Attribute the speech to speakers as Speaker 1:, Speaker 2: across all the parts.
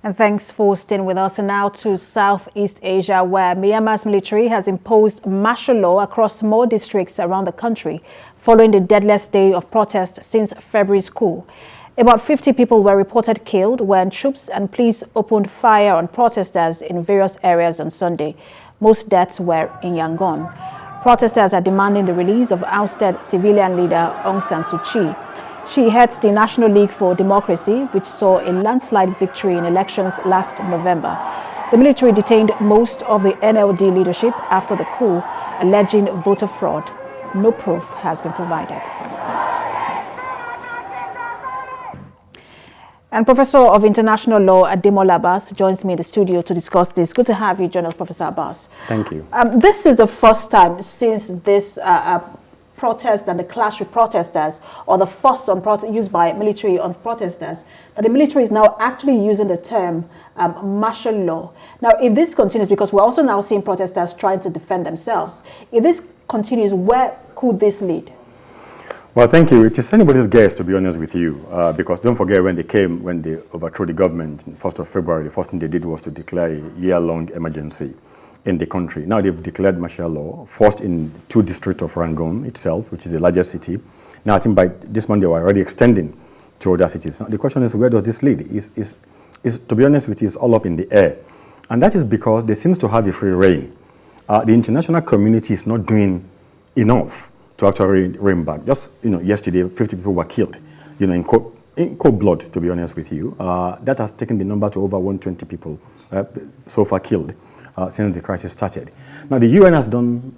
Speaker 1: And thanks for staying with us. And now to Southeast Asia, where Myanmar's military has imposed martial law across more districts around the country following the deadliest day of protest since February's coup. About 50 people were reported killed when troops and police opened fire on protesters in various areas on Sunday. Most deaths were in Yangon. Protesters are demanding the release of ousted civilian leader Aung San Suu Kyi. She heads the National League for Democracy, which saw a landslide victory in elections last November. The military detained most of the NLD leadership after the coup, alleging voter fraud. No proof has been provided. And Professor of International Law Ademola Abass joins me in the studio to discuss this. Good to have you join us, Professor Abass.
Speaker 2: Thank you.
Speaker 1: This is the first time since this protest and the clash with protesters, or the force on used by military on protesters, that the military is now actually using the term martial law. Now, if this continues, because we're also now seeing protesters trying to defend themselves, if this continues, where could this lead?
Speaker 2: Well, thank you. It is anybody's guess, to be honest with you, because don't forget when they overthrew the government on 1st of February, the first thing they did was to declare a year-long emergency in the country. Now they've declared martial law, first in 2 districts of Yangon itself, which is the largest city. Now I think by this month they were already extending to other cities. Now, the question is, where does this lead? Is to be honest with you, it's all up in the air. And that is because they seem to have a free reign. The international community is not doing enough to actually rein back. Just yesterday, 50 people were killed, in cold blood, to be honest with you. That has taken the number to over 120 people so far killed since the crisis started. Now, the UN has done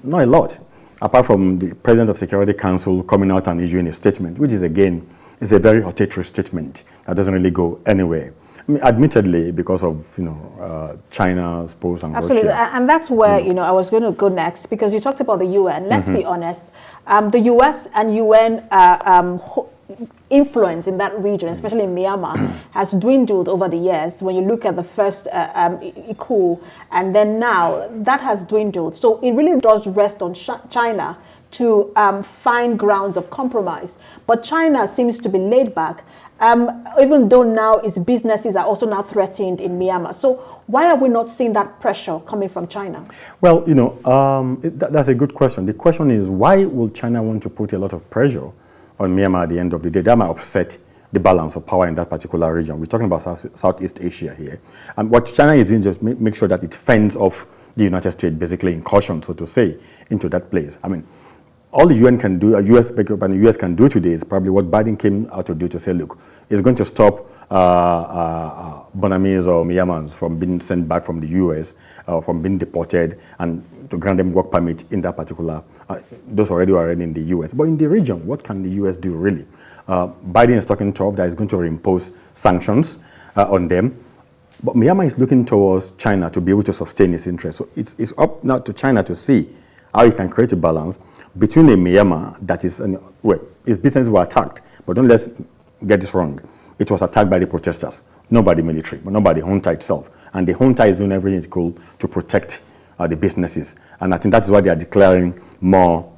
Speaker 2: not a lot, apart from the President of Security Council coming out and issuing a statement, which is, again, is a very hortatory statement that doesn't really go anywhere. I mean, admittedly, because of China's pose and
Speaker 1: Absolutely.
Speaker 2: Russia.
Speaker 1: And that's where I was going to go next, because you talked about the UN. Let's be honest, the US and UN influence in that region, especially in Myanmar, has dwindled over the years. When you look at the first coup, and then now that has dwindled. So it really does rest on China to find grounds of compromise. But China seems to be laid back. Even though now its businesses are also now threatened in Myanmar. So why are we not seeing that pressure coming from China?
Speaker 2: Well, that's a good question. The question is, why will China want to put a lot of pressure on Myanmar at the end of the day? That might upset the balance of power in that particular region. We're talking about Southeast Asia here. And what China is doing is just make sure that it fends off the United States, basically incursion, so to say, into that place. I mean, all the UN can do, the US can do today is probably what Biden came out to do, to say, look, it's going to stop Burmese or Myanmars from being sent back from the US, from being deported, and to grant them work permit in that particular, those already in the US. But in the region, what can the US do really? Biden is talking tough that he's going to impose sanctions on them. But Myanmar is looking towards China to be able to sustain its interests. So it's up now to China to see how it can create a balance between a Myanmar that is, its businesses were attacked, but don't let's get this wrong. It was attacked by the protesters, not by the military, but not by the junta itself. And the junta is doing everything it's cool to protect the businesses. And I think that's why they are declaring more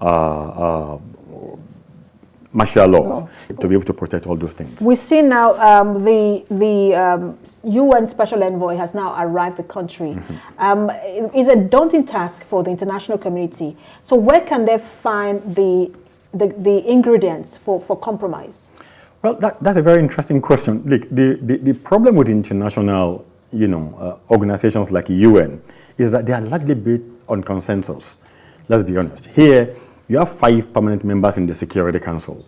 Speaker 2: martial laws to be able to protect all those things.
Speaker 1: We see now the UN Special Envoy has now arrived the country. It's a daunting task for the international community. So where can they find the ingredients for compromise?
Speaker 2: Well, that's a very interesting question. Look, the problem with international organizations like UN is that they are largely built on consensus. Let's be honest. Here, you have 5 permanent members in the Security Council.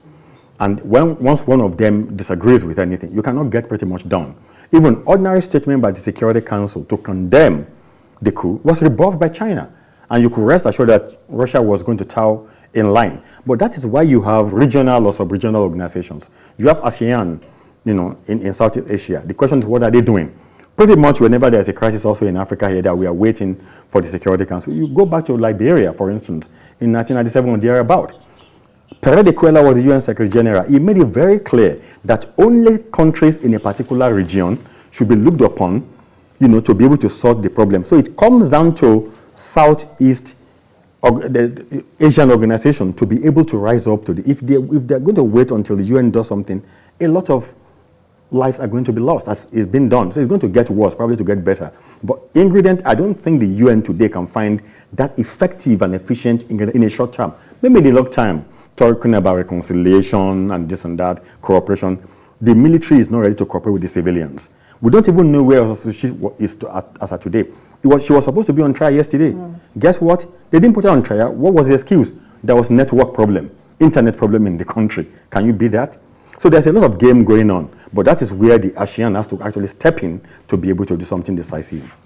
Speaker 2: And once one of them disagrees with anything, you cannot get pretty much done. Even ordinary statement by the Security Council to condemn the coup was rebuffed by China. And you could rest assured that Russia was going to tow in line. But that is why you have regional or sub-regional organizations. You have ASEAN, in Southeast Asia. The question is, what are they doing? Pretty much whenever there's a crisis also in Africa here that we are waiting for the Security Council. You go back to Liberia, for instance, in 1997 or thereabout. Pere de Cuellar was the UN Secretary General. He made it very clear that only countries in a particular region should be looked upon, to be able to solve the problem. So it comes down to Southeast the Asian organization to be able to rise up to if they're going to wait until the UN does something, a lot of lives are going to be lost, as it's been done. So it's going to get worse, probably to get better. But ingredient, I don't think the UN today can find that effective and efficient ingredient in a short term. Maybe in a long time, talking about reconciliation and this and that, cooperation. The military is not ready to cooperate with the civilians. We don't even know where she is as of today. She was supposed to be on trial yesterday. Guess what? They didn't put her on trial. What was the excuse? There was network problem, internet problem in the country. Can you beat that? So there's a lot of game going on, but that is where the ASEAN has to actually step in to be able to do something decisive.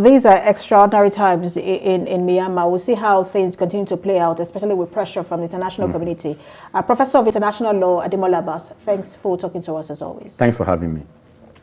Speaker 1: These are extraordinary times in Myanmar. We'll see how things continue to play out, especially with pressure from the international community. Professor of International Law, Ademola Abass, thanks for talking to us as always.
Speaker 2: Thanks for having me.